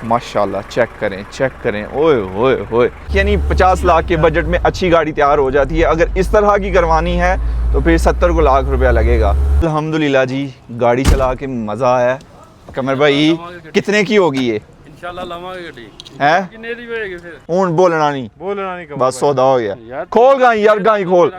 माशाल्लाह, चेक करें, ओए होए होए। यानी 50 लाख के बजट में अच्छी गाड़ी तैयार हो जाती है। अगर इस तरह की करवानी है तो फिर 70 लाख रुपया लगेगा। अल्हम्दुलिल्लाह जी, गाड़ी चला के मज़ा आया। कमर भाई कितने की होगी ये? इंशाल्लाह लावांगे गड्डी है कितने दी होएगी फिर? हूँ बोलना नहीं, कमर बस सौदा हो गया। यार खोल गाई यार, गाई खोल।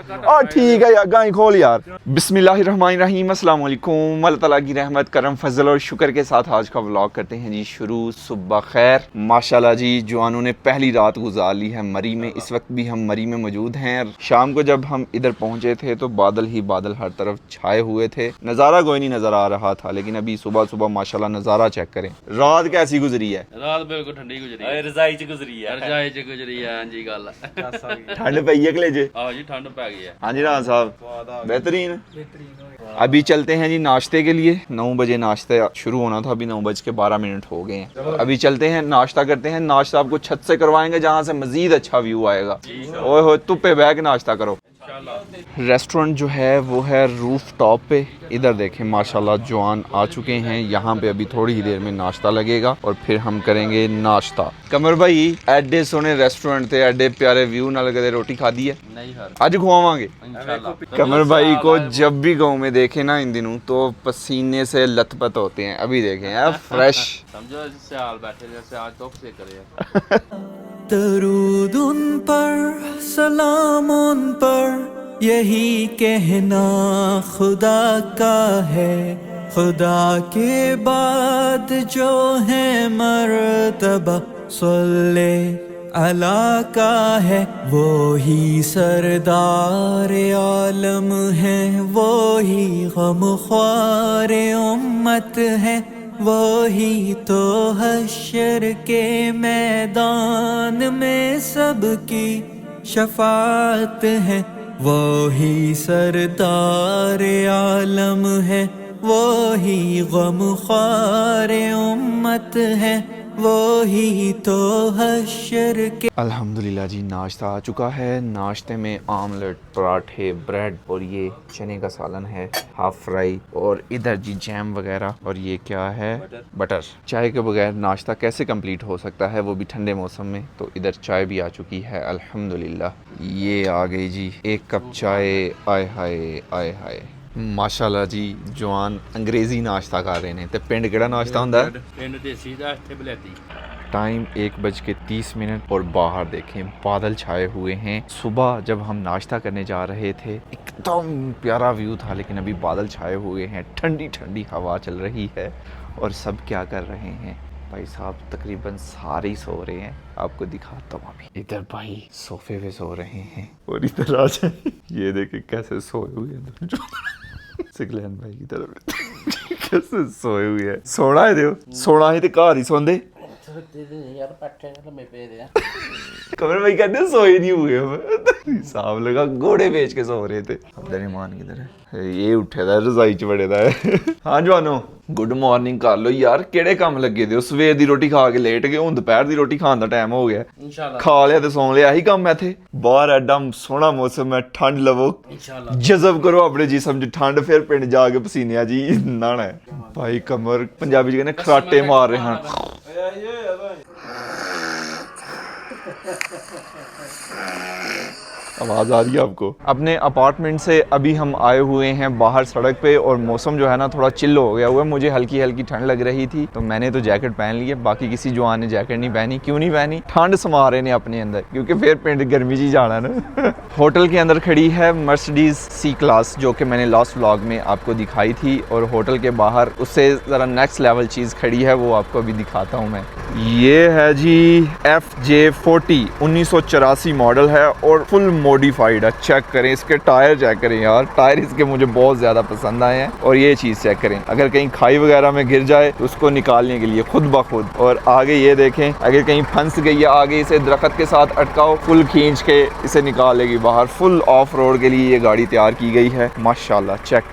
ठीक है यार, गाई खोल यार। बिस्मिल्लाहिर्रहमानिर्रहीम, अस्सलाम वालेकुम। अल्लाह ताला की रहमत, करम, फजल और शुक्र के साथ आज का व्लॉग करते हैं जी शुरू। सुबह खैर। माशाल्लाह जी, जवानों ने पहली रात गुजार ली है मरी में। इस वक्त भी हम मरी में मौजूद हैं। शाम को जब हम इधर पहुंचे थे तो बादल ही बादल हर तरफ छाए हुए थे, नज़ारा कोई नहीं नज़र आ रहा था। लेकिन अभी सुबह सुबह माशाल्लाह नज़ारा चेक करें। रात कैसी गुजरी है? रात बिल्कुल ठंडी गुजरी है। रजाई च गुजरी है। रजाई च गुजरी है। हां जी, गल ठंड पई है कलेजे? हां जी, ठंड पै गई है। हाँ जी राना साहब, बेहतरीन। अभी चलते हैं जी नाश्ते के लिए। 9 बजे नाश्ता शुरू होना था, अभी 9:12 हो गए हैं। अभी चलते हैं, नाश्ता करते हैं। नाश्ता आपको छत से करवाएंगे जहाँ से मजीद अच्छा व्यू आएगा। ओए हो, तुप्पे बैठ के नाश्ता करो। रेस्टोरेंट जो है वो है रूफ टॉप पे। इधर देखें माशाल्लाह जवान आ चुके हैं। यहाँ पे अभी थोड़ी ही देर में नाश्ता लगेगा और फिर हम करेंगे नाश्ता। कमर भाई, एडे सोने रेस्टोरेंट थे, एडे प्यारे व्यू ना लगे, रोटी खा दी है? नहीं सर, आज खुआवांगे इंशाल्लाह। कमर भाई को। जब भी गाँव में देखे ना इन दिनों तो पसीने से लथपथ होते हैं। अभी देखें यार, फ्रेश। समझो जैसे हाल बैठे जैसे आज तो से करे। दरूद उन पर, सलाम उन पर, यही कहना खुदा का है। खुदा के बाद जो है मर्तबा सल्ले अला का है। वो ही सरदार आलम है, वो ही गमख्वार उम्मत है, वो ही तो हश्र के मैदान में सबकी शफाअत है। वो ही सरदार आलम है, वो ही गमख्वार उम्मत है, वो ही तो हश्र के। अल्हम्दुलिल्लाह जी, नाश्ता आ चुका है। नाश्ते में आमलेट, पराठे, ब्रेड और ये चने का सालन है, हाफ फ्राई, और इधर जी जैम वगैरह, और ये क्या है? बटर। चाय के बगैर नाश्ता कैसे कंप्लीट हो सकता है, वो भी ठंडे मौसम में। तो इधर चाय भी आ चुकी है अल्हम्दुलिल्लाह। ये आ गई जी 1 कप चाय। आय हाय आय हाय, माशाल्लाह जी, जवान अंग्रेजी नाश्ता कर रहे हैं। तो पिंड केड़ा नाश्ता होंदा है? पिंड देसी दा इत्थे बलैती। टाइम 1:30 और बाहर देखें बादल छाए हुए हैं। सुबह जब हम नाश्ता करने जा रहे थे एकदम प्यारा व्यू था, लेकिन अभी बादल छाए हुए हैं, ठंडी ठंडी हवा चल रही है। और सब क्या कर रहे हैं भाई साहब? तकरीबन सारे ही सो रहे हैं। आपको दिखाता हूँ अभी। इधर भाई सोफे पे सो रहे हैं और इधर आ जाए, ये देखे कैसे सोए हुए हैं। सिकलैन भाई की तरफ कैसे सोए हुए हैं। सोना है देखो, सोना है तो घर ही सोंदे। कमर भाई कहते सोए नहीं हुए हम। हिसाब लगा घोड़े बेच के सो रहे थे। मान किधर है? ये उठे दा रजाई च बड़े दा है। हाँ जवानो, गुड मॉर्निंग कर लो यार। केड़े काम लगे दे हो? सवेर दी रोटी खा के लेट गए, हुण दोपहर दी रोटी खान दा टाइम हो गया। इंशाल्लाह खा लिया ते सौ लिया, यही काम है थे। बाहर एडा सोहना मौसम है, ठंड लवो, जज़ब करो अपने जिस्म च ठंड, फिर पिंड जाके पसीने जी नहाना है। भाई कमर पंजाबी च कहने खराटे मार रहे हैं। आवाज़ आ रही है आपको? अपने अपार्टमेंट से अभी हम आए हुए हैं बाहर सड़क पे, और मौसम जो है ना थोड़ा चिल हो गया हुआ है। मुझे हल्की हल्की ठंड लग रही थी तो मैंने तो जैकेट पहन ली है। बाकी किसी जवान ने जैकेट नहीं पहनी। क्यों नहीं पहनी? ठंड समा रहे ने अपने अंदर, क्योंकि फिर पिंड गर्मी जी जाना ना। होटल के अंदर खड़ी है मर्सिडीज सी क्लास, जो कि मैंने लास्ट व्लॉग में आपको दिखाई थी। और होटल के बाहर उससे ज़रा नेक्स्ट लेवल चीज़ खड़ी है, वो आपको अभी दिखाता हूँ मैं। ये है जी FJ40 1984 मॉडल है और फुल मॉडिफाइड है। चेक करें इसके टायर, चेक करें यार, टायर इसके मुझे बहुत ज़्यादा पसंद आए हैं। और ये चीज़ चेक करें, अगर कहीं खाई वगैरह में गिर जाए तो उसको निकालने के लिए खुद ब खुद। और आगे ये देखें, अगर कहीं फंस गई है आगे इसे दरख्त के साथ अटकाओ, फुल खींच के इसे निकालेगी बाहर। फुल ऑफ रोड के लिए ये गाड़ी तैयार की गई है माशाल्लाह। चेक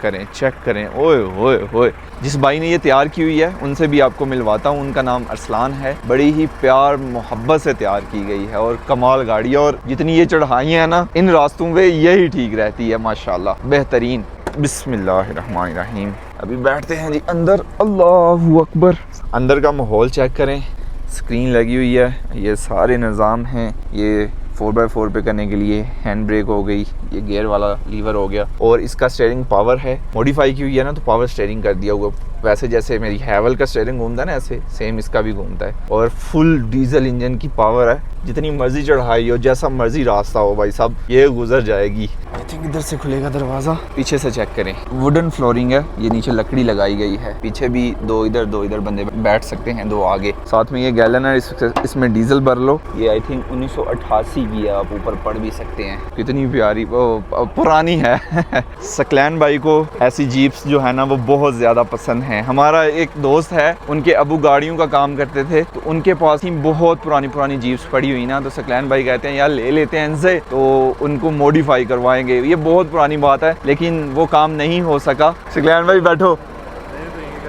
करें, ओए होए होए। जिस भाई ने ये तैयार की हुई है उनसे भी आपको मिलवाता हूँ। उनका नाम अरसलान है। बड़ी ही प्यार मोहब्बत से तैयार की गई है और कमाल गाड़ी है। और जितनी ये चढ़ाइयाँ हैं ना, इन रास्तों पे यही ठीक रहती है माशाल्लाह, बेहतरीन। बिस्मिल्लाहिर्रहमानिर्रहीम। अभी बैठते हैं जी अंदर। अल्लाहू अकबर। अंदर का माहौल चेक करें, स्क्रीन लगी हुई है, ये सारे निज़ाम हैं। ये 4x4 पे करने के लिए हैंड ब्रेक हो गई, ये गियर वाला लीवर हो गया, और इसका स्टीयरिंग पावर है, मॉडिफाई की हुई है ना, तो पावर स्टीयरिंग कर दिया हुआ। वैसे जैसे मेरी हैवल का स्टीयरिंग घूमता है ना, ऐसे सेम इसका भी घूमता है। और फुल डीजल इंजन की पावर है, जितनी मर्जी चढ़ाई हो, जैसा मर्जी रास्ता हो भाई साहब, ये गुजर जाएगी। आई थिंक इधर से खुलेगा दरवाज़ा, पीछे से चेक करें। वुडन फ्लोरिंग है, ये नीचे लकड़ी लगाई गई है, पीछे भी दो इधर बंदे बैठ सकते हैं, दो आगे। साथ में ये गैलन है, इसमें डीजल भर लो। ये आई थिंक 1988 की है, आप ऊपर पढ़ भी सकते हैं। कितनी प्यारी पुरानी है। सकलैन भाई को ऐसी जीप्स जो है ना वो बहुत ज़्यादा पसंद है। हमारा एक दोस्त है, उनके अबू गाड़ियों का काम करते थे, तो उनके पास ही बहुत पुरानी जीप्स पड़ी हुई ना, तो सकलैन भाई कहते हैं यार ले लेते हैं इनसे, तो उनको मॉडिफाई करवाएंगे। ये बहुत पुरानी बात है, लेकिन वो काम नहीं हो सका। सकलैन भाई बैठो।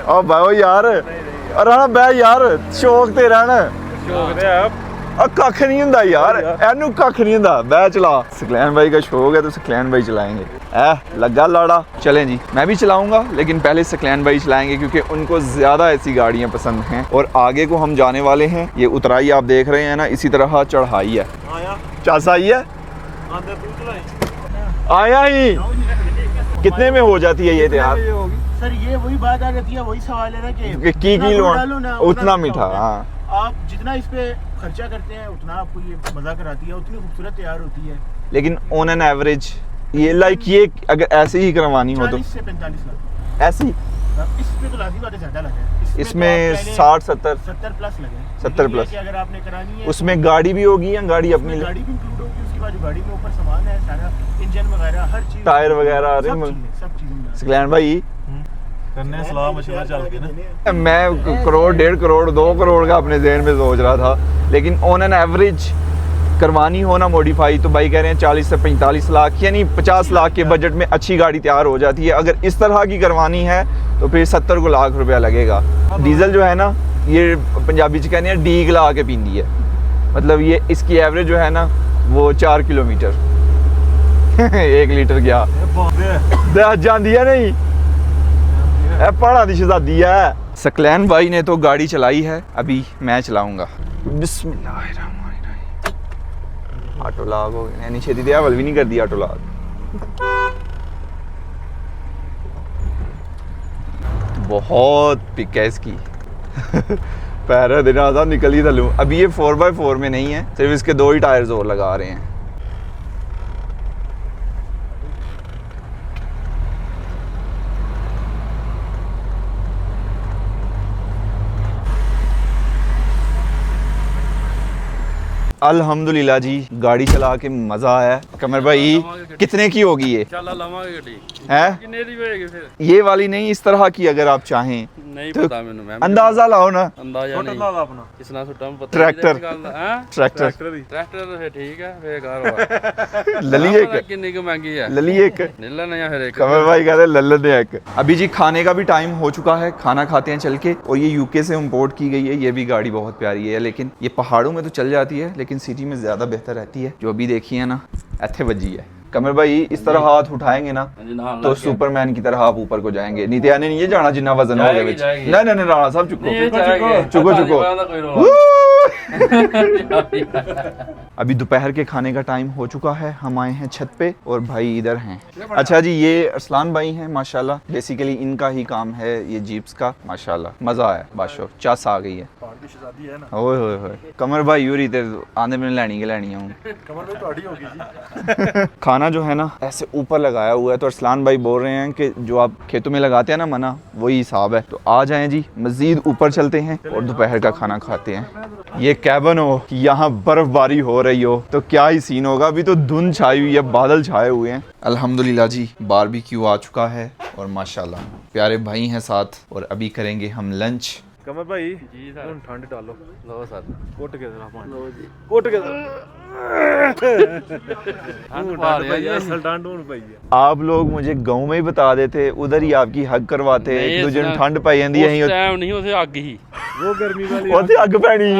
ओ भाई यार, अरे बह यार, शौक तेरा ना, कख नहीं हुंदा यार, एनू कख नहीं हुंदा, बह चला। सकलैन भाई का शौक है तो सकलैन भाई चलाएंगे। लगा लाड़ा, चलें जी, मैं भी चलाऊंगा, लेकिन पहले सकलैन भाई चलाएंगे क्योंकि उनको ज़्यादा ऐसी गाड़ियाँ पसंद हैं। और आगे को हम जाने वाले हैं, ये उतराई आप देख रहे हैं ना, इसी तरह चढ़ाई है। चासा ही है, आया ही कितने में हो जाती है ये तैयार? सर ये वही बात आ जाती है, वही सवाल है ना कि की उतना मीठा। हाँ, आप जितना इस पे खर्चा करते हैं उतना आपको ये मजा कराती है, उतनी खूबसूरत तैयार होती है। लेकिन ऑन एन एवरेज ये ये अगर ऐसे ही करवानी हो तो 40 से 45 लाख ऐसी। इस पे तो लाज़मी बात है, ज़्यादा लगे इसमें 60-70 प्लस लगे, 70 प्लस। अगर आपने करानी है उसमें गाड़ी भी होगी या गाड़ी अपनी? गाड़ी भी इंक्लूड होगी, उसके बाद जो गाड़ी में ऊपर सामान है सारा, इंजन वगैरह हर चीज, टायर वगैरह, सब चीजें। सकलैन भाई करने सलाह मशवरा चल के ना, मैं करोड़, 1.5 करोड़, 2 करोड़ का अपने ज़हन में सोच रहा था, लेकिन ऑन एन एवरेज करवानी हो ना मॉडिफाई, तो भाई कह रहे हैं 40 से 45 लाख, यानी 50 लाख के बजट में अच्छी गाड़ी तैयार हो जाती है। अगर इस तरह की करवानी है तो फिर 70 लाख रुपया लगेगा। डीजल जो है ना, ये पंजाबी च कहने हैं डी गला के पींदी है, मतलब ये इसकी एवरेज जो है ना वो 4 किलोमीटर 1 लीटर गया जाती है नहीं, पहाड़ा की शहजादी है। सकलैन भाई ने तो गाड़ी चलाई है, अभी मैं चलाऊंगा। बिस्मिल्लाहिर्रहमानिर्रहीम। ऑटो लॉक हो गया, यानी छेती हवल भी नहीं कर दिया ऑटो लॉक। बहुत पिक है इसकी। पैर दिन आजा निकल ही लूँ। अभी ये 4x4 में नहीं है, सिर्फ इसके 2 ही टायर्स और लगा रहे हैं। अल्हम्दुलिल्लाह जी, गाड़ी चला के मजा आया। कमर भाई कितने की होगी ये? है ये वाली नहीं, इस तरह की अगर आप चाहें नहीं तो पता मैंने मैम, अंदाजा लाओ ना। अंदाजा नहीं अपना कितना छोटा पता ट्रैक्टर ट्रैक्टर ठीक है, बेकार लली एक कितनी की महंगी है, लली एक नीला नहीं फिर एक। कमर भाई कहते लल्ले दे एक। अभी जी खाने का भी टाइम हो चुका है, खाना खाते हैं चल के। और ये यूके से इंपोर्ट की गई है, ये भी गाड़ी बहुत प्यारी है, लेकिन ये पहाड़ों में तो चल जाती है, लेकिन सिटी में ज्यादा बेहतर रहती है। जो अभी देखी है ना, ऐथे बजी है। कमर भाई इस तरह हाथ उठाएंगे ना तो सुपरमैन की तरह आप ऊपर को जाएंगे। नित्या ने नहीं जाना जितना वजन हो गया। नहीं राणा साहब चुको। अभी दोपहर के खाने का टाइम हो चुका है, हम आए हैं छत पे और भाई इधर हैं। अच्छा जी, ये अरसलान भाई हैं माशाल्लाह, बेसिकली इनका ही काम है ये जीप्स का। माशाल्लाह मजा आया, बादशाह चास आ गई है। ओए होए होए कमर भाई यूरी ते आंदे में लैनी हूँ। खाना जो है ना ऐसे ऊपर लगाया हुआ है, तो अरसलान भाई बोल रहे हैं कि जो आप खेतों में लगाते हैं ना मना, वही हिसाब है। तो आ जाएं जी, मजीद ऊपर चलते हैं और दोपहर का खाना खाते हैं। ये कैबन हो, यहाँ बर्फबारी हो रही हो तो क्या ही सीन होगा। अभी तो धुंध छाई हुई है, बादल छाए हुए हैं। अल्हम्दुलिल्लाह जी, बारबेक्यू आ चुका है और माशाल्लाह प्यारे भाई हैं साथ, और अभी करेंगे हम लंच। कमर भाई जी सर, ठंड डालो। लो सर, कोट के जरा पानी, लो जी, कोट के आप लोग मुझे गाँव में ही बता देते, उधर ही आपकी हग करवाते, एक दूजे ने ठंड पाई जाती है। उस टाइम नहीं, उसे अग ही, वो गर्मी वाली, वो अग पैनी,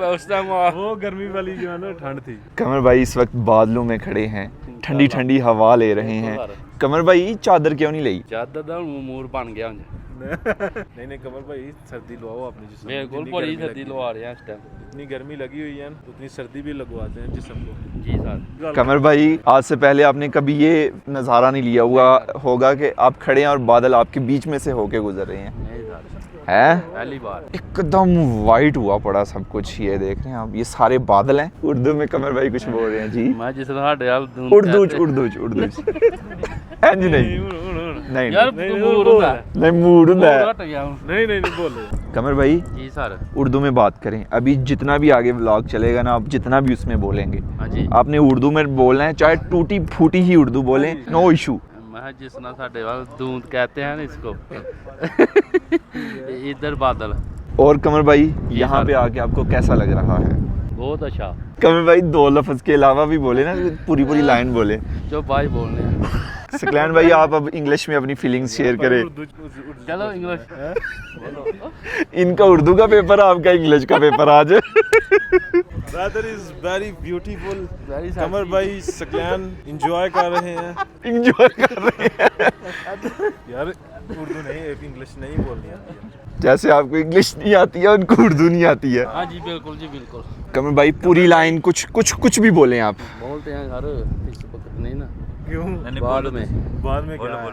उस टाइम वो गर्मी वाली जो है ना ठंड थी। कमर भाई इस वक्त बादलों में खड़े हैं, ठंडी ठंडी हवा ले रहे हैं, कमर भाई चादर क्यों नहीं ली? ਚਾਦਰ ਦਾ ਹੁਣ ਮੂਰ ਬਣ ਗਿਆ ਹੁਣ नहीं नहीं कमर भाई सर्दी लवाओ अपने जिस्म ਮੇਰੇ ਕੋਲ ਬੜੀ ਸਰਦੀ ਲਵਾ ਰਿਹਾ ਇਸ ਟਾਈਮ इतनी गर्मी लगी हुई है उतनी सर्दी भी लगवाते हैं जिस्म को। ਜੀ ਸਰ कमर भाई आज से पहले आपने कभी ये नज़ारा नहीं लिया हुआ होगा कि आप खड़े हैं और बादल आपके बीच में से होके गुजर रहे हैं, ਨਹੀਂ ਸਰ है? ਪਹਿਲੀ ਵਾਰ एकदम वाइट हुआ पड़ा सब कुछ। ये देख रहे हैं आप, ये सारे बादल हैं। उर्दू में कमर भाई कुछ बोल रहे हैं जी। ਮੈਂ ਜਿਸ ਤਰ੍ਹਾਂ ਸਾਡੇ ਹਾਲ उर्दू उर्दू इंज नहीं नहीं ਯਾਰ ਮੂਰ ਹੁੰਦਾ नहीं मूड होता है। ਘਟ ਗਿਆ ਹੁਣ नहीं नहीं नहीं बोल रहे कमर भाई ਜੀ ਸਰ उर्दू में बात करें, अभी जितना भी आगे व्लॉग चलेगा ना, आप जितना भी उसमें बोलेंगे ਹਾਂਜੀ आपने उर्दू में बोलना है, चाहे टूटी फूटी ही उर्दू बोलें, नो इशू। मैं जिस तरह साढ़े वाल दूध कहते हैं ना इसको इधर बादल और कमर भाई यहाँ सर। पे आके आपको कैसा लग रहा है? बहुत अच्छा कमर भाई 2 लफ्ज के अलावा भी बोले ना, पूरी पूरी लाइन बोले। जो भाई बोलने हैं सकलैन भाई आप अब इंग्लिश में अपनी फीलिंग्स शेयर करें। चलो इंग्लिश इनका उर्दू का पेपर, आपका इंग्लिश का पेपर आज। Weather is very beautiful. Very Qamar भाई सकलैन एंजॉय कर रहे हैं इंजॉय कर रहे हैं। यार। उर्दू नहीं एक इंग्लिश नहीं बोलनी आती है। जैसे आपको इंग्लिश नहीं आती है, उनको उर्दू नहीं आती है। हाँ जी बिल्कुल जी बिल्कुल कमर भाई पूरी लाइन कुछ भी बोलें आप। बोलते हैं सर इस वक्त नहीं ना क्यों? बाद में बाद में क्या है?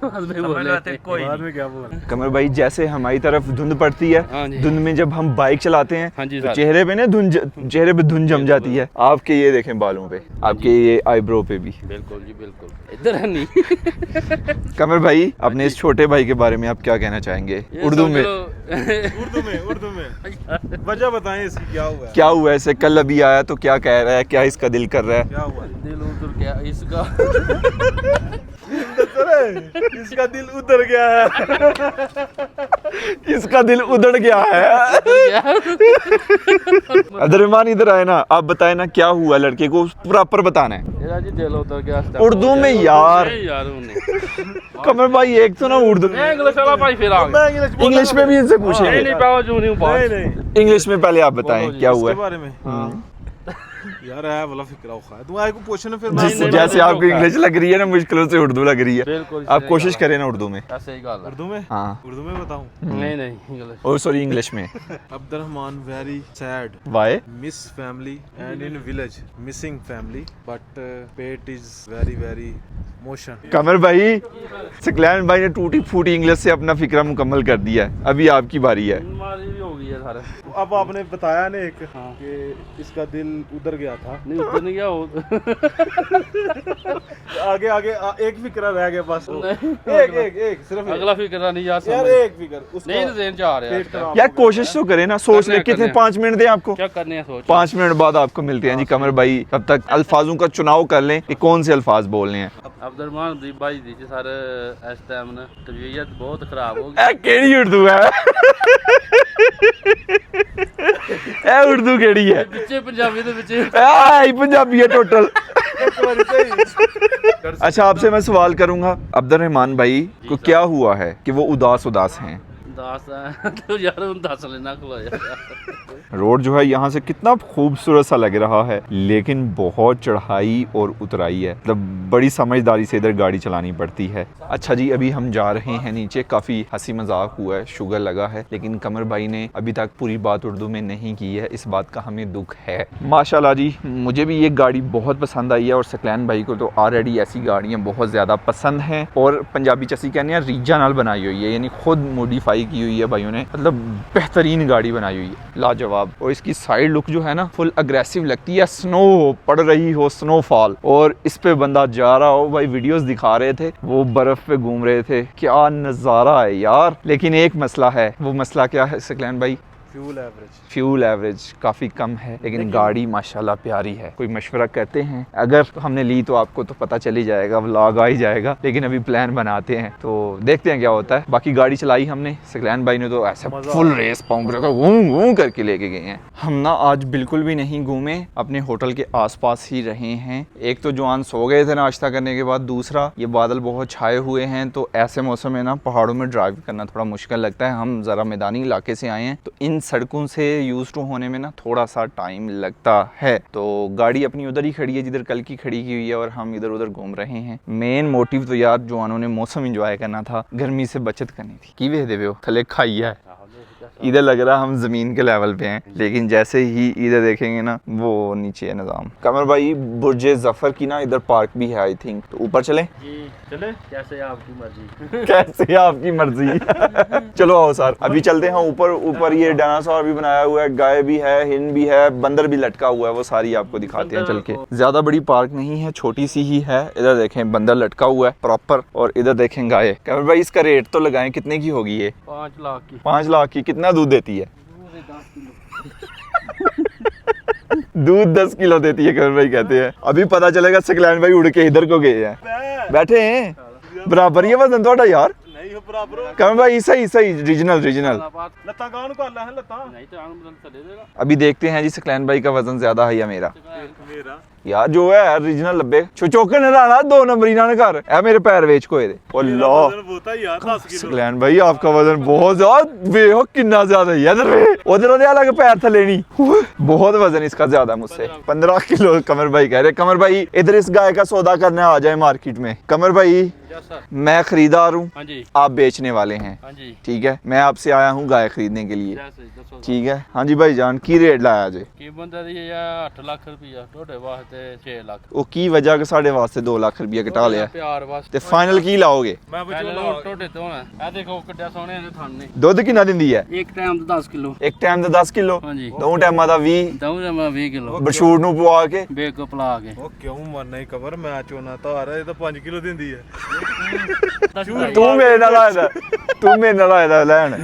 बाद में बोले बाद में क्या बोला? कमर भाई जैसे हमारी तरफ धुंध पड़ती है, हाँ जी। धुंध में जब हम बाइक चलाते हैं हाँ जी तो सर। चेहरे पे ना चेहरे पे धुंध जम जाती है। आपके ये देखें बालों पे, आपके ये आईब्रो पे भी। बिल्कुल जी बिल्कुल इधर है नहीं कमर भाई अपने इस छोटे भाई के बारे में आप क्या कहना चाहेंगे ये उर्दू में? उर्दू में वजह बताएं इसकी क्या हुआ है? क्या हुआ है इसे? कल अभी आया तो क्या कह रहा है, क्या इसका दिल कर रहा है? क्या हुआ है? दिल उधर क्या इसका इसका दिल उधर गया है। इसका दिल उधड़ गया है। अदरमान इधर आए ना, आप बताएं ना क्या हुआ लड़के को, प्रॉपर बताना है तेरा जी दिल उधर गया उर्दू में यार। नहीं यार उन्हें कमर भाई एक तो ना उर्दू इंग्लिश वाला भाई फिर आ गया मैं इंग्लिश इंग्लिश में भी इनसे नहीं पूछेंगे। नहीं पाओ जो नहीं बात नहीं नहीं इंग्लिश में पहले आप बताएं बोलो जी, क्या इसके हुआ है। बारे में यार है वाला फिक्रा खा तुम आए को पूछने फिर जिस नहीं, जैसे नहीं, आपको नहीं, इंग्लिश लग रही है ना, मुश्किलों से उर्दू लग रही है। बिल्कुल आप सही कोशिश बात करें ना उर्दू में। है सही गल है उर्दू में हाँ उर्दू में बताऊं? नहीं नहीं इंग्लिश ओ सॉरी इंग्लिश में। Abdurrahman very sad why? miss family and in village missing family but pet is very motion। कमर भाई सकलैन भाई ने टूटी फूटी इंग्लिश से अपना फिक्रा मुकम्मल कर दिया है। अभी आपकी बारी है। हमारी भी हो गई है सारे अब आपने बताया ना एक हाँ। कि इसका दिल उधर गया था। नहीं उधर नहीं गया हो आगे एक फिक्रा रह गया बस वो। नहीं। एक सिर्फ अगला फिक्र नहीं यार यार समझ एक फिक्र उसका नहीं जेन जा रहा है पेट खराब यार कोशिश तो करें ना, सोच ले। करने कितने हैं। 5 मिनट दें आपको? क्या करने हैं सोच 5 मिनट बाद आपको मिलते हैं जी कमर भाई। तब तक अल्फाजों का चुनाव कर लें कि कौन से अल्फाज बोलने हैं। अब्दुलरमान दी भाई दी जी सारे इस टाइम ना तबीयत बहुत खराब हो गई केड़ी उर्दू है? ए उर्दू केड़ी है? पिछे पंजाबी दे पिछे आई पंजाबी है टोटल। अच्छा आपसे मैं सवाल करूंगा, अब्दुलरहमान भाई को क्या हुआ है कि वो उदास हैं? दास तो यार उन दास लेना खलो यार रोड जो है यहाँ से कितना खूबसूरत सा लग रहा है, लेकिन बहुत चढ़ाई और उतराई है। मतलब बड़ी समझदारी से इधर गाड़ी चलानी पड़ती है। अच्छा जी अभी हम जा रहे हैं नीचे। काफ़ी हंसी मजाक हुआ है, शुगर लगा है, लेकिन कमर भाई ने अभी तक पूरी बात उर्दू में नहीं की है। इस बात का हमें दुख है। माशाल्लाह जी मुझे भी ये गाड़ी बहुत पसंद आई है और सकलैन भाई को तो ऑलरेडी ऐसी गाड़ियाँ बहुत ज़्यादा पसंद हैं। और पंजाबी चसी कहने हैं रीजा नाल बनाई हुई है, यानी खुद मॉडिफाई की हुई है भाइयों ने। मतलब बेहतरीन गाड़ी बनाई हुई है, लाजवाब। और इसकी साइड लुक जो है ना फुल अग्रेसिव लगती है। स्नो पड़ रही हो, स्नोफॉल, और इस पे बंदा जा रहा हो। भाई वीडियोस दिखा रहे थे, वो बर्फ पे घूम रहे थे, क्या नज़ारा है यार। लेकिन एक मसला है, वो मसला क्या है सकलैन भाई? फ्यूल एवरेज काफ़ी कम है, लेकिन गाड़ी माशाल्लाह प्यारी है। कोई मशवरा करते हैं, अगर हमने ली तो आपको तो पता चल ही जाएगा, व्लॉग आ ही जाएगा। लेकिन अभी प्लान बनाते हैं तो देखते हैं क्या होता है। बाकी गाड़ी चलाई हमने, सकलैन भाई ने तो ऐसा फुल रेस पाउंड घूम करके लेके गए हैं। हम ना आज बिल्कुल भी नहीं घूमे, अपने होटल के आसपास ही रहे हैं। एक तो जवान सो गए थे नाश्ता करने के बाद, दूसरा ये बादल बहुत छाए हुए हैं, तो ऐसे मौसम में ना पहाड़ों में ड्राइव करना थोड़ा मुश्किल लगता है। हम ज़रा मैदानी इलाके से आए हैं, तो इन सड़कों से यूज टू होने में ना थोड़ा सा टाइम लगता है। तो गाड़ी अपनी उधर ही खड़ी है जिधर कल की खड़ी की हुई है और हम इधर उधर घूम रहे हैं। मेन मोटिव तो यार जवानों ने मौसम इंजॉय करना था, गर्मी से बचत करनी थी। की वे देवे हो थले खाई है, इधर लग रहा हम जमीन के लेवल पे हैं, लेकिन जैसे ही इधर देखेंगे ना वो नीचे है निज़ाम। कमर भाई बुर्जे जफर की ना इधर पार्क भी है आई थिंक, तो ऊपर चले जी चले, कैसे आपकी मर्जी। कैसे आपकी मर्जी चलो आओ सर अभी चलते हैं ऊपर। ऊपर ये डायनासोर भी बनाया हुआ है, गाय भी है, हिरन भी है, बंदर भी लटका हुआ है, वो सारी आपको दिखाते हैं चल के। ज्यादा बड़ी पार्क नहीं है, छोटी सी ही है। इधर देखें बंदर लटका हुआ है प्रॉपर, और इधर देखें गाय। कमर भाई इसका रेट तो लगाएं, कितने की होगी ये? 5 लाख की। 5 लाख की। कितना दूध देती है? दूध 10 किलो देती है कमर भाई कहते हैं। अभी पता चलेगा सकलैन भाई उड़ के इधर को गए हैं, बैठे हैं बराबर ये वजन थोड़ा यार नहीं हो बराबर कमर भाई। सही सही रीजनल लता गान को अल्लाह है लता नहीं तो आंग बदल चले देगा। अभी देखते हैं जी सकलैन भाई का वजन ज्यादा है या मेरा। मेरा यार जो है रीजनल लब्बे चौके न लाना 2 नंबरी ना कर ए मेरे पैर वेच को दे ओ लो होता है यार 10 किलो। सकलैन भाई आपका वजन बहुत ज्यादा बेहो कितना ज्यादा है इधर वे उधर उधर अलग पैर थले नहीं, बहुत वजन इसका ज्यादा मुझसे। 15 किलो कमर भाई कह रहे। कमर भाई इधर इस गाय का सौदा करने आ जाए मार्केट में। कमर भाई मैं खरीदार हूँ, हाँ जी आप बेचने वाले हैं, हाँ जी ठीक है? मैं आपसे आया हूँ गाय खरीदने के लिए, जैसे दसो ठीक है? हाँ जी भाई जान की रेट लाया जे? की बंदा दी या 8 लाख रुपया टोटे वास्ते 6 लाख वो की वजह के साढ़े वास्ते 2 लाख रुपया घटा लिया प्यार वास्ते। ते फाइनल की लाओगे? मैं टोटे तो होना आ देखो किड्डा सोहने ने थाने। दुध कितना दिंदी है? एक टाइम तो 10 किलो, एक टाइम ਦਾ 10 ਕਿਲੋ, हाँ जी ਦੋ ਟਾਈਮਾਂ ਦਾ 20, दऊं मैं 20 किलो ਬਸ਼ੂਰ ਨੂੰ ਪਵਾ ਕੇ। बेग को पला के। ਉਹ ਕਿਉਂ ਮਰਨਾ ਹੀ ਕਬਰ ਮੈਂ ਚੋਨਾ ਧਾਰ ਇਹ ਤਾਂ 5 ਕਿਲੋ ਦਿੰਦੀ ਹੈ। ਤੂੰ ਮੇਰੇ ਨਾਲ ਆਇਆ ਤੂੰ ਮੇਰੇ ਨਾਲ ਆਇਆ ਲੈਣ,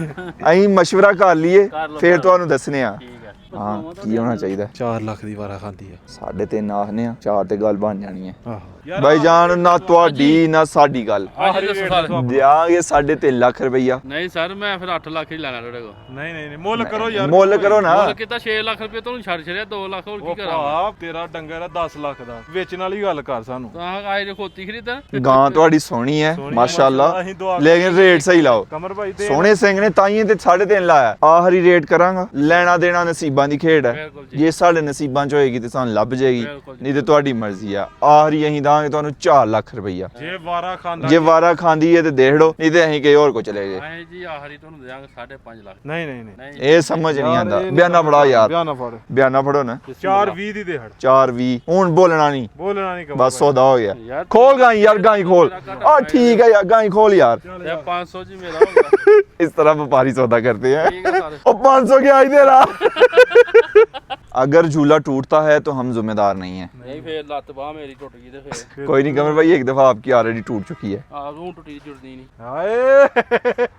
ਅਸੀਂ ਮਸ਼ਵਰਾ ਕਰ ਲਈਏ ਫਿਰ ਤੁਹਾਨੂੰ ਦੱਸਨੇ ਆ। ठीक है ਹਾਂ ਕੀ ਹੋਣਾ ਚਾਹੀਦਾ? 4 ਲੱਖ ਦੀ ਵਾਰਾ ਖਾਂਦੀ ਹੈ। 3.5 ਆਖਨੇ ਆ, 4 ਤੇ ਗੱਲ ਬਣ ਜਾਣੀ ਹੈ। ਆਹੋ ਬਾਈ ਜਾਨ ਨਾ ਤੁਹਾਡੀ ਨਾ ਸਾਡੀ ਗੱਲ आज दसो सर। ਦਿਆਂਗੇ 3.5 ਲੱਖ ਰੁਪਈਆ। नहीं सर मैं फिर 8 लाख ही लेना टोटे को। ਨਹੀਂ ਨਹੀਂ ਨਹੀਂ ਮੁੱਲ ਕਰੋ ਯਾਰ। ਮੁੱਲ ਕਰੋ ਨਾ। बोल कितना 6 लाख रुपया तो छड़ छड़िया 2 लाख और की ਉਹ करा। ਭਾ ਤੇਰਾ ਡੰਗਰ ਆ 10 ਲੱਖ ਦਾ, ਵੇਚਣ ਵਾਲੀ ਗੱਲ ਕਰ ਸਾਨੂੰ। कहां आए जो खोती खरीदा। ਗਾਂ ਤੁਹਾਡੀ ਸੋਹਣੀ ਹੈ ਸੋਹਣੀ ਮਾਸ਼ਾਅੱਲਾ, ਅਸੀਂ ਦੁਆ ਲੇਕਿਨ ਰੇਟ ਸਹੀ ਲਾਓ। ਕਮਰ ਭਾਈ ਦੇ ਸੋਹਣੇ ਸਿੰਘ ਨੇ ਤਾਈਏ ਤੇ 3.5 ਲਾਇਆ। ਆਖਰੀ ਰੇਟ ਕਰਾਂਗਾ, ਲੈਣਾ ਦੇਣਾ ਨਸੀਬਾਂ ਦੀ ਖੇਡ ਹੈ। बिल्कुल जी ਜੇ ਸਾਡੇ ਨਸੀਬਾਂ ਚ ਹੋਏਗੀ ਤੇ ਸਾਨੂੰ ਲੱਭ ਜਾਏਗੀ, ਬਿਲਕੁਲ ਜੀ। ਨਹੀਂ ਤੇ ਤੁਹਾਡੀ ਮਰਜ਼ੀ ਆ। ਆਖਰੀ ਅਸੀਂ ਦਾਂਗੇ ਤੁਹਾਨੂੰ 4 ਲੱਖ ਰੁਪਈਆ। ਜੇ ਵਾਰਾ ਖਾਂਦਾ ਜੇ ਵਾਰਾ ਖਾਂਦੀ ਹੈ ਤੇ ਦੇਖ ਲਓ, ਨਹੀਂ ਤੇ ਅਸੀਂ ਕਿਸੇ ਹੋਰ ਕੋ ਚਲੇ ਗਏ। आए जी आखिरी तो देंगे 5.5 लाख। ਨਹੀਂ ਨਹੀਂ ਨਹੀਂ नहीं ਇਹ ਸਮਝ ਨਹੀਂ ਆਂਦਾ। ਬਿਆਨਾ ਫੜਾ ਯਾਰ, ਬਿਆਨਾ ਫੜ। ਬਿਆਨਾ ਫੜੋ ਨਾ। 4:20 ਦੀ ਦਿਹਾੜ 4.20 ਹੁਣ ਬੋਲਣਾ ਨਹੀਂ, ਬੋਲਣਾ ਨਹੀਂ ਕਮਰ ਬਸ ਸੌਦਾ ਹੋ ਗਿਆ। यार ਖੋਲ ਗਾਈ ਯਾਰ, ਗਾਈ ਖੋਲ। ਆ ਠੀਕ ਹੈ ਯਾਰ, ਗਾਈ ਖੋਲ यार। ये 500 जी मेरा होगा। इस तरह व्यापारी सौदा करते हैं। ठीक है सर। और 500 क्या ही दे रहा। अगर झूला टूटता है तो हम जिम्मेदार नहीं है। नहीं फिर लत बाह मेरी टूट गई तो फिर कोई नहीं कमर भाई, एक दफा आपकी ऑलरेडी टूट चुकी है। आ रूं टूटी जुड़नी नहीं। ਹਾਏ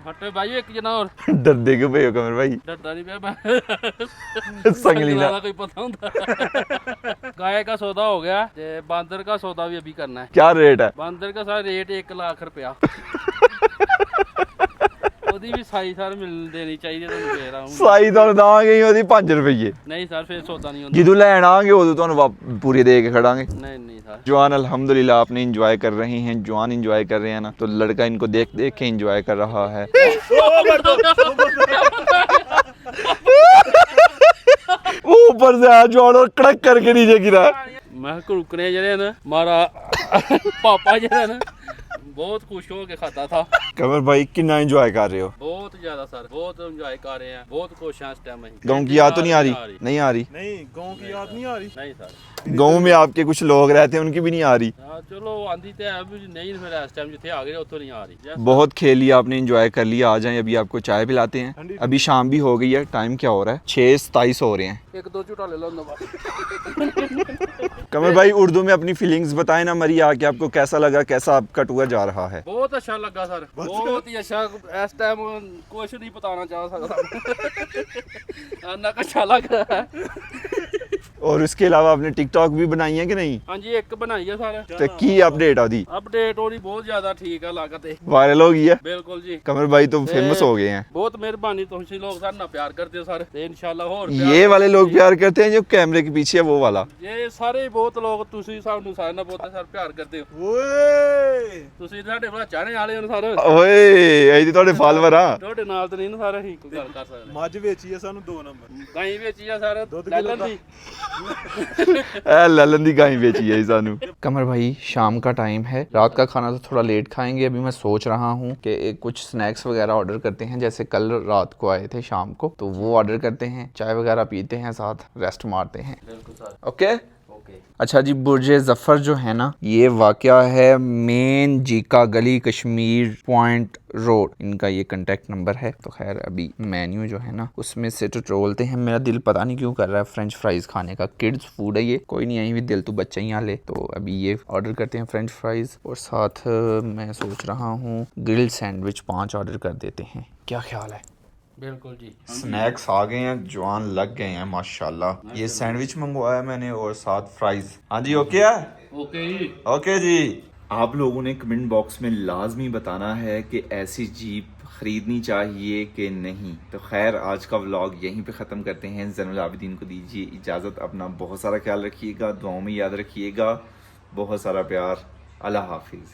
हटे भाई एक जना और डरदे क्यों पे हो कमर भाई? डरदा नहीं मैं संगली ना। कोई पता होता। गाय का सौदा हो गया, ते बंदर का सौदा भी अभी करना है। क्या रेट है? बंदर का सारा रेट 1 लाख रुपया। ਉਹਦੀ ਵੀ ਸਾਈ ਸਰ ਮਿਲ ਦੇਣੀ ਚਾਹੀਦੀ ਤੁਹਾਨੂੰ ਕਹਿ ਰਹਾ ਹੂੰ। ਸਾਈ ਤੁਹਾਨੂੰ ਦਾਂਗੇ ਉਹਦੀ 5 ਰੁਪਏ। ਨਹੀਂ ਸਰ ਫਿਰ ਸੌਦਾ ਨਹੀਂ ਹੁੰਦਾ। ਜਦੋਂ ਲੈਣ ਆਵਾਂਗੇ ਉਦੋਂ ਤੁਹਾਨੂੰ पूरी दे के खड़ांगे। नहीं नहीं सर। जवान अल्हम्दुलिल्लाह अपने इंजॉय कर रहे हैं, जवान इंजॉय कर रहे हैं ना, तो लड़का इनको देख देख के इंजॉय कर रहा है। ऊपर से आ जवान और कड़क करके नीचे गिरा। मैं कुरकुरे ਜਿਹੜੇ ਨੇ ਮਾਰਾ पापा ਜਿਹੜੇ ਨੇ बहुत खुश हो के खाता था। कमर भाई कितना इंजॉय कर रहे हो? बहुत ज्यादा सर, बहुत एंजॉय कर रहे हैं, बहुत खुश हैं इस टाइम में। गाँव की याद तो नहीं आ रही? नहीं आ रही? ਨਹੀਂ ਗਾਉਂ ਕੀ ਯਾਦ ਨਹੀਂ ਆ ਰਹੀ। नहीं सर। गाँव में आपके कुछ लोग रहते हैं, उनकी भी नहीं आ रही? हाँ चलो आंधी तो है भी नहीं, फिर इस टाइम जिथे आ गए उतो नहीं आ रही। बहुत खेल लिया आपने, इंजॉय कर लिया। आ जाएं अभी आपको चाय पिलाते हैं। अभी शाम भी हो गई है, टाइम क्या हो रहा है? 6:27 हो रहे हैं। एक दो झूठा ले लो ना बस। कमर भाई उर्दू में अपनी फीलिंग्स बताएं ना, मरी आके आपको कैसा लगा, कैसा आपका टूर जा रहा है? बहुत अच्छा लगा सर, बहुत ही अच्छा। इस टाइम कुछ नहीं बताना चाह सकता। इतना अच्छा लग रहा है। और उसके अलावा आपने टिकटॉक भी बनाई है कि नहीं? हाँ जी एक बनाई है सर। तो की अपडेट आती अपडेट होनी बहुत ज्यादा ठीक है लागत है, वायरल हो गई है। बिल्कुल जी। कमर भाई तो फेमस हो गए हैं। बहुत मेहरबानी, तुसी लोग सारे ना प्यार करते हो सर, ते इंशाल्लाह और ये वाले लोग प्यार करते हैं जो कैमरे के पीछे है वो वाला। ये सारे बहुत लोग तुसी सानू सारे ना बहुत सर प्यार करते हो। ओए तुसी साडे भला चाहने वाले हो सर, ਓਏ ਇਹ ਜੀ ਤੁਹਾਡੇ ਫਾਲੋਅਰ ਆ। ਤੁਹਾਡੇ ਨਾਲ ਤੇ ਨਹੀਂ ਨਾ ਸਾਰੇ ਹੀ ਕੋਈ ਗੱਲ ਕਰ ਸਕਦੇ। ਮੱਝ ਵੇਚੀ ਹੈ ਸਾਨੂੰ 2 ਨੰਬਰ ਗਾਈ ਵੇਚੀ ਆ ਸਰ ਦੁੱਧ ਲੈ ਕਿਲੋ ਦਾ। ਲੈਂਦੀ। ललन दी गाय बेची है सानू। कमर भाई शाम का टाइम है, रात का खाना तो थोड़ा लेट खाएंगे। अभी मैं सोच रहा हूँ कि कुछ स्नैक्स वगैरह ऑर्डर करते हैं, जैसे कल रात को आए थे शाम को, तो वो ऑर्डर करते हैं, चाय वगैरह पीते हैं, साथ रेस्ट मारते हैं। ओके अच्छा जी, बुर्ज ज़फ़र जो है ना, ये वाक़या है मेन जीका गली कश्मीर पॉइंट रोड, इनका ये कांटेक्ट नंबर है। तो खैर अभी मेन्यू जो है ना उसमें से तो टोलते हैं। मेरा दिल पता नहीं क्यों कर रहा है फ्रेंच फ्राइज़ खाने का। किड्स फूड है ये, कोई नहीं आई हुई दिल तो बच्चा ही ले। तो अभी ये ऑर्डर करते हैं फ्रेंच फ्राइज़, और साथ मैं सोच रहा हूँ ग्रिल्ड सैंडविच 5 ऑर्डर कर देते हैं। क्या ख्याल है? बिल्कुल जी। स्नैक्स आ गए हैं, जवान लग गए हैं माशाल्लाह। ये सैंडविच मंगवाया मैंने और साथ फ्राइज। हाँ जी ओके है? ओके जी। ओके जी। आप लोगों ने कमेंट बॉक्स में लाजमी बताना है कि ऐसी जीप खरीदनी चाहिए कि नहीं। तो खैर आज का व्लॉग यहीं पे ख़त्म करते हैं। ज़ैनुल आबिदीन को दीजिए इजाज़त। अपना बहुत सारा ख्याल रखिएगा, दुआओं में याद रखिएगा। बहुत सारा प्यार। अल्लाह हाफिज़।